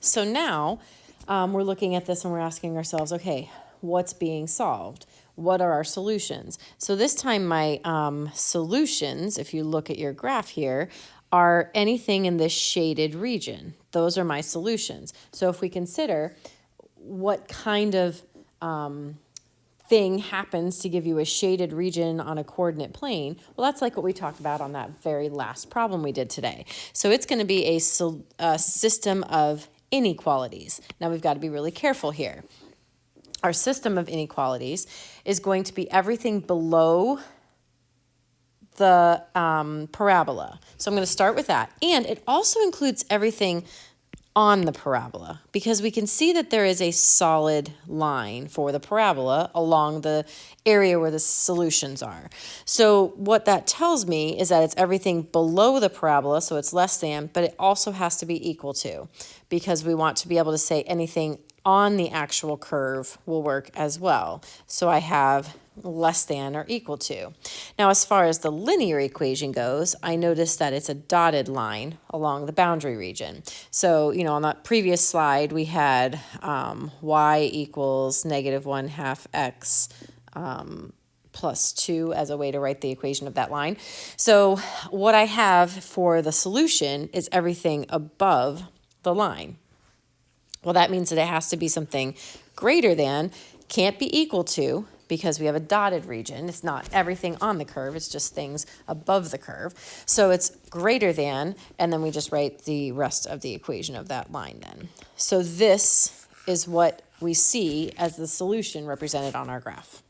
So now we're looking at this and we're asking ourselves, okay, what's being solved? What are our solutions? So this time my solutions, if you look at your graph here, are anything in this shaded region. Those are my solutions. So if we consider what kind of thing happens to give you a shaded region on a coordinate plane, well, that's like what we talked about on that very last problem we did today. So it's going to be a system of inequalities. Now we've got to be really careful here. Our system of inequalities is going to be everything below the parabola. So I'm going to start with that. And it also includes everything on the parabola, because we can see that there is a solid line for the parabola along the area where the solutions are. So what that tells me is that it's everything below the parabola, so it's less than, but it also has to be equal to, because we want to be able to say anything on the actual curve will work as well. So I have less than or equal to. Now, as far as the linear equation goes, I noticed that it's a dotted line along the boundary region. So, on that previous slide, we had y equals -1/2 x plus 2 as a way to write the equation of that line. So what I have for the solution is everything above the line. Well, that means that it has to be something greater than, can't be equal to, because we have a dotted region. It's not everything on the curve, it's just things above the curve. So it's greater than, and then we just write the rest of the equation of that line then. So this is what we see as the solution represented on our graph.